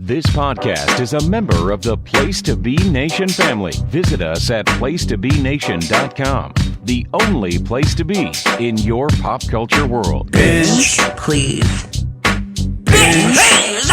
This podcast is a member of the Place to Be Nation family. Visit us at placetobenation.com, the only place to be in your pop culture world. Binge, please. Binge, please.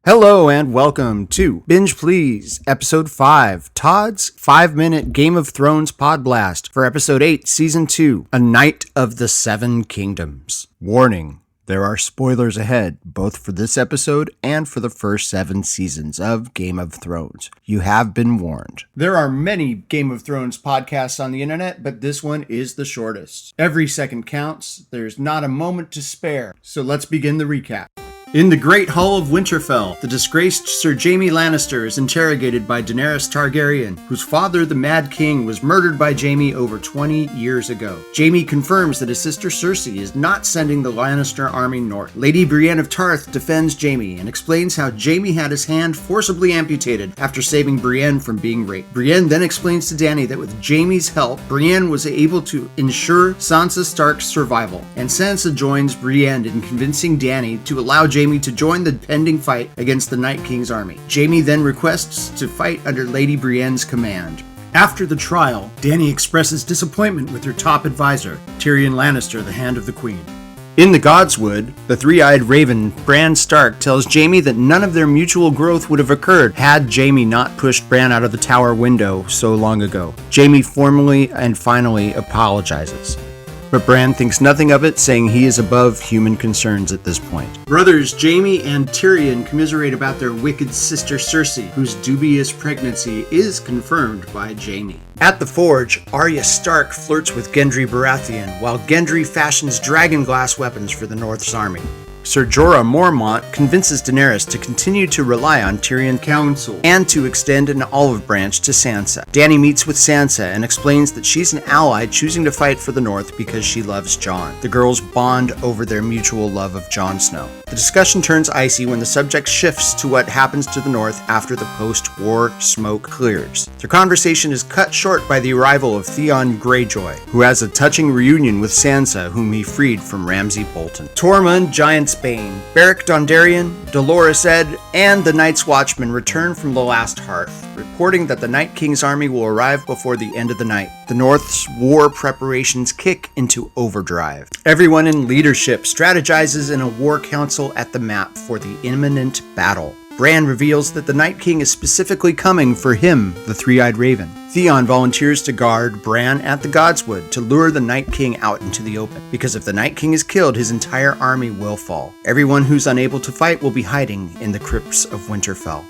Hello and welcome to Binge Please, Episode 5, Todd's 5-minute Game of Thrones Podblast for Episode 8, Season 2, A Night of the Seven Kingdoms. Warning, there are spoilers ahead, both for this episode and for the first 7 seasons of Game of Thrones. You have been warned. There are many Game of Thrones podcasts on the internet, but this one is the shortest. Every second counts, there's not a moment to spare, so let's begin the recap. In the Great Hall of Winterfell, the disgraced Sir Jaime Lannister is interrogated by Daenerys Targaryen, whose father, the Mad King, was murdered by Jaime over 20 years ago. Jaime confirms that his sister Cersei is not sending the Lannister army north. Lady Brienne of Tarth defends Jaime and explains how Jaime had his hand forcibly amputated after saving Brienne from being raped. Brienne then explains to Dany that with Jaime's help, Brienne was able to ensure Sansa Stark's survival, and Sansa joins Brienne in convincing Dany to allow Jaime to join the pending fight against the Night King's army. Jaime then requests to fight under Lady Brienne's command. After the trial, Dany expresses disappointment with her top advisor, Tyrion Lannister, the Hand of the Queen. In the Godswood, the three-eyed raven Bran Stark tells Jaime that none of their mutual growth would have occurred had Jaime not pushed Bran out of the tower window so long ago. Jaime formally and finally apologizes, but Bran thinks nothing of it, saying he is above human concerns at this point. Brothers Jaime and Tyrion commiserate about their wicked sister Cersei, whose dubious pregnancy is confirmed by Jaime. At the Forge, Arya Stark flirts with Gendry Baratheon, while Gendry fashions dragonglass weapons for the North's army. Ser Jorah Mormont convinces Daenerys to continue to rely on Tyrion's counsel and to extend an olive branch to Sansa. Dany meets with Sansa and explains that she's an ally choosing to fight for the North because she loves Jon. The girls bond over their mutual love of Jon Snow. The discussion turns icy when the subject shifts to what happens to the North after the post-war smoke clears. Their conversation is cut short by the arrival of Theon Greyjoy, who has a touching reunion with Sansa, whom he freed from Ramsay Bolton. Tormund Giantsbane, Beric Dondarrion, Dolorous Edd, and the Night's Watchman return from the Last Hearth, reporting that the Night King's army will arrive before the end of the night. The North's war preparations kick into overdrive. Everyone in leadership strategizes in a war council at the map for the imminent battle. Bran reveals that the Night King is specifically coming for him, the Three-Eyed Raven. Theon volunteers to guard Bran at the Godswood to lure the Night King out into the open, because if the Night King is killed, his entire army will fall. Everyone who's unable to fight will be hiding in the crypts of Winterfell.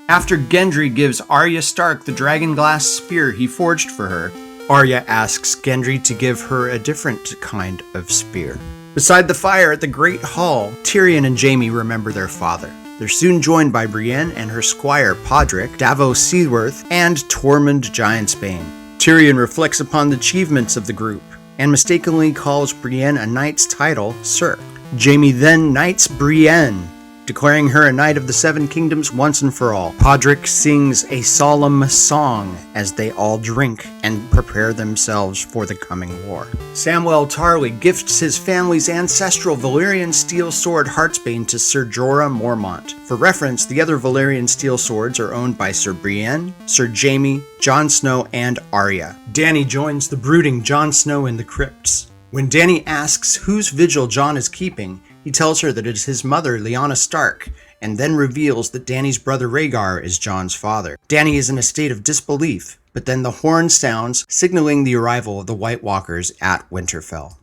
After Gendry gives Arya Stark the dragonglass spear he forged for her, Arya asks Gendry to give her a different kind of spear. Beside the fire at the Great Hall, Tyrion and Jaime remember their father. They're soon joined by Brienne and her squire Podrick, Davos Seaworth, and Tormund Giantsbane. Tyrion reflects upon the achievements of the group and mistakenly calls Brienne a knight's title, Sir. Jaime then knights Brienne, declaring her a knight of the Seven Kingdoms once and for all. Podrick sings a solemn song as they all drink and prepare themselves for the coming war. Samwell Tarly gifts his family's ancestral Valyrian steel sword Heartsbane to Ser Jorah Mormont. For reference, the other Valyrian steel swords are owned by Sir Brienne, Sir Jaime, Jon Snow, and Arya. Dany joins the brooding Jon Snow in the crypts. When Dany asks whose vigil Jon is keeping, he tells her that it is his mother, Lyanna Stark, and then reveals that Dany's brother Rhaegar is Jon's father. Dany is in a state of disbelief, but then the horn sounds, signaling the arrival of the White Walkers at Winterfell.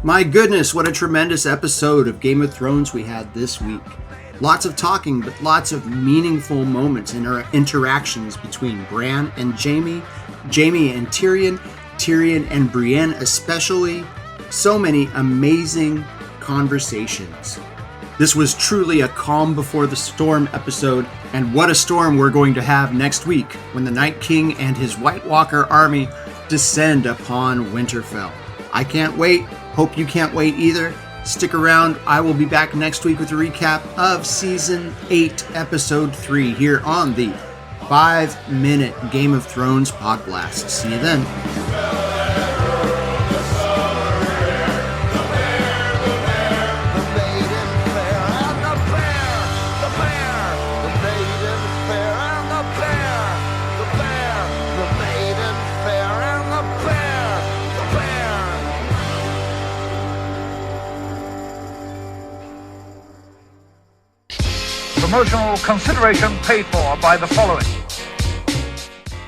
My goodness, what a tremendous episode of Game of Thrones we had this week. Lots of talking, but lots of meaningful moments in our interactions between Bran and Jaime, Jaime and Tyrion, Tyrion and Brienne especially. So many amazing conversations. This was truly a calm before the storm episode, and what a storm we're going to have next week when the Night King and his White Walker army descend upon Winterfell. I can't wait. Hope you can't wait either. Stick around. I will be back next week with a recap of Season 8, Episode 3 here on the 5-minute Game of Thrones Podblast. See you then. Promotional consideration paid for by the following.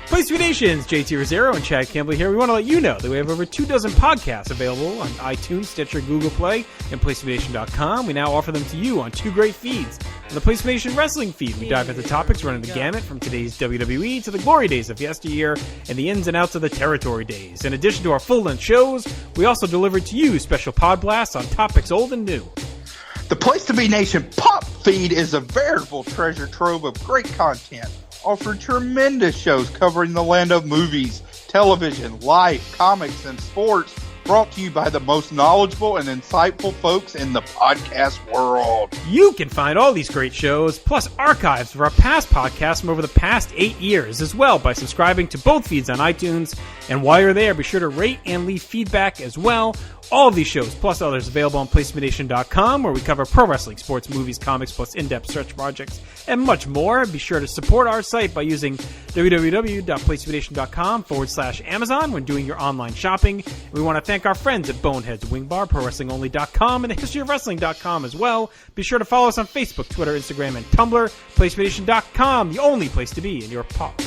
Place to Be Nations, JT Rosero and Chad Campbell here. We want to let you know that we have over 24 podcasts available on iTunes, Stitcher, Google Play, and PlaceToBeNation.com. We now offer them to you on two great feeds. On the Place to Be Nation Wrestling feed, we dive into topics running the gamut from today's WWE to the glory days of yesteryear and the ins and outs of the territory days. In addition to our full-length shows, we also deliver to you special Podblasts on topics old and new. The Place to Be Nation Pop feed is a veritable treasure trove of great content. Offer tremendous shows covering the land of movies, television, life, comics, and sports, brought to you by the most knowledgeable and insightful folks in the podcast world. You can find all these great shows, plus archives of our past podcasts from over the past 8 years as well by subscribing to both feeds on iTunes. And while you're there, be sure to rate and leave feedback as well. All of these shows, plus others, available on PlaceToBeNation.com, where we cover pro wrestling, sports, movies, comics, plus in-depth search projects, and much more. Be sure to support our site by using www.PlaceToBeNation.com/Amazon when doing your online shopping. And we want to thank our friends at Boneheads Wing Bar, ProWrestlingOnly.com, and TheHistoryOfWrestling.com as well. Be sure to follow us on Facebook, Twitter, Instagram, and Tumblr. PlaceToBeNation.com, the only place to be in your pop